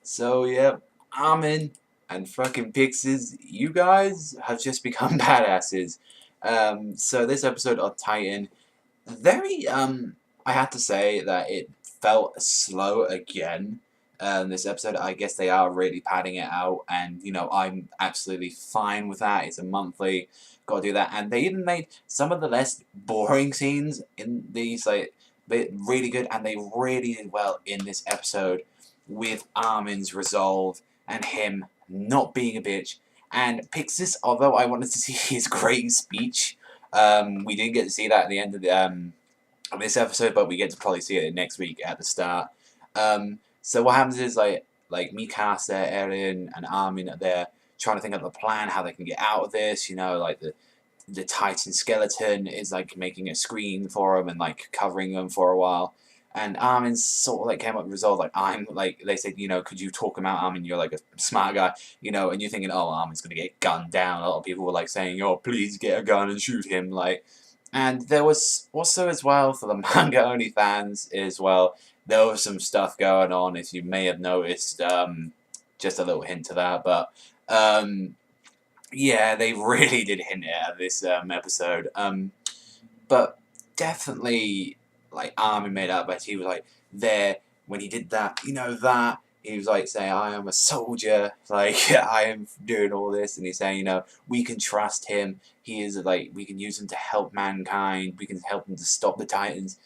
So yeah, Armin and fucking Pixis, you guys have just become badasses. So this episode of Titan, very I have to say that it felt slow again. This episode, I guess they are really padding it out, and I'm absolutely fine with that. It's a monthly, gotta do that, and they even made some of the less boring scenes in these really good, and they really did well in this episode with Armin's resolve and him not being a bitch. And Pixis, although I wanted to see his great speech, we didn't get to see that at the end of this episode, but we get to probably see it next week at the start. So what happens is like Mikasa, Eren, and Armin are there trying to think of the plan, how they can get out of this. Like the Titan skeleton is like making a screen for them and like covering them for a while. And Armin sort of like came up with resolve, like I'm like they said, could you talk him out, Armin? You're like a smart guy, and you're thinking, oh, Armin's gonna get gunned down. A lot of people were like saying, oh, please get a gun and shoot him, like. And there was also as well for the manga only fans as well. There was some stuff going on, if you may have noticed. Just a little hint to that, but yeah, they really did hint it at this episode. But definitely, like Armin made up, but he was like there when he did that. That he was like saying, "I am a soldier. Like I am doing all this," and he's saying, we can trust him. He is like we can use him to help mankind. We can help him to stop the Titans.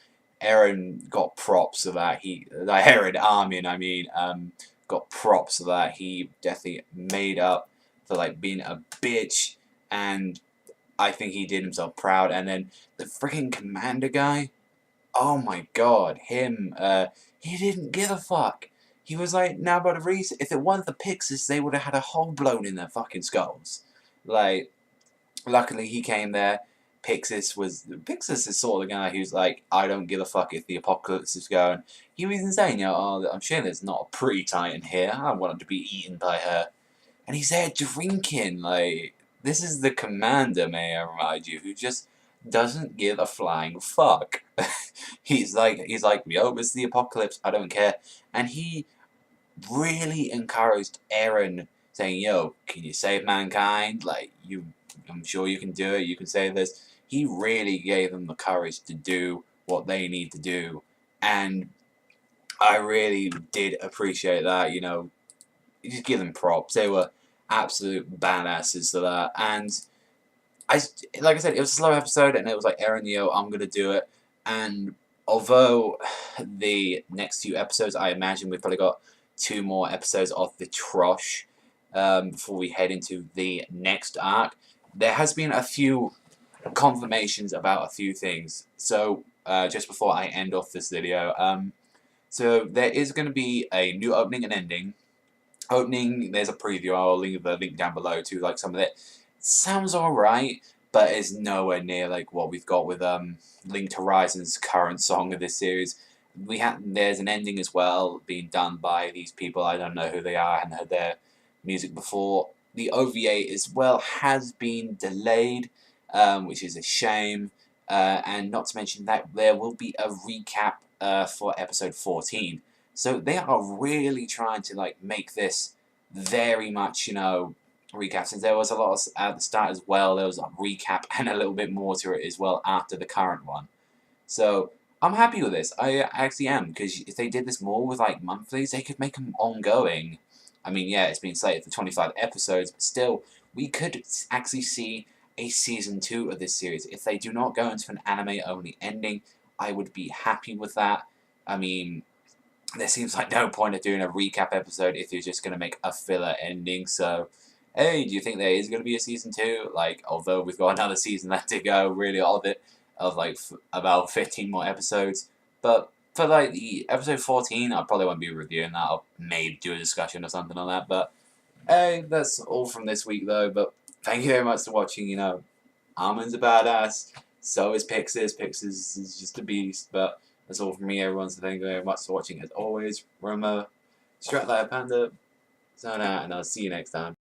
Eren got props for that. Armin, I mean, got props for that. He definitely made up for like being a bitch, and I think he did himself proud. And then the freaking commander guy, oh my god, him, he didn't give a fuck. He was like, now but the reason, if it weren't the Pixis, they would have had a hole blown in their fucking skulls. Like, luckily he came there. Pixis is sort of the guy who's like, I don't give a fuck if the apocalypse is going. He was even saying, oh, I'm sure there's not a pretty Titan here. I don't want him to be eaten by her. And he's there drinking, like, this is the commander, may I remind you, who just doesn't give a flying fuck. he's like, yo, it's the apocalypse, I don't care. And he really encouraged Eren, saying, yo, can you save mankind? Like, I'm sure you can do it, you can save this. He really gave them the courage to do what they need to do. And I really did appreciate that, just give them props. They were absolute badasses to that. And like I said, it was a slow episode, and it was like, Eren, I'm gonna do it. And although the next few episodes, I imagine we've probably got 2 more episodes of the Trosh before we head into the next arc. There has been a few confirmations about a few things. So just before I end off this video, so there is going to be a new opening and ending. Opening, there's a preview. I'll leave the link down below to like some of it. Sounds alright, but it's nowhere near like what we've got with Linked Horizon's current song of this series. There's an ending as well being done by these people. I don't know who they are. I hadn't heard their music before. The OVA as well has been delayed, which is a shame. And not to mention that there will be a recap for episode 14. So they are really trying to like make this very much, recap. Since there was a lot at the start as well, there was a recap and a little bit more to it as well after the current one. So I'm happy with this. I actually am, because if they did this more with like monthlies, they could make them ongoing. I mean, yeah, it's been slated for 25 episodes, but still, we could actually see a season 2 of this series. If they do not go into an anime-only ending, I would be happy with that. I mean, there seems like no point of doing a recap episode if you're just going to make a filler ending. So, hey, do you think there is going to be a season 2? Like, although we've got another season left to go, really, all of it, of like about 15 more episodes. But for like the episode 14, I probably won't be reviewing that. I'll maybe do a discussion or something on that. But hey, that's all from this week though. But thank you very much for watching. Armin's a badass. So is Pixis. Pixis is just a beast. But that's all from me, everyone. So thank you very much for watching. As always, remember, strut like a panda. So now, and I'll see you next time.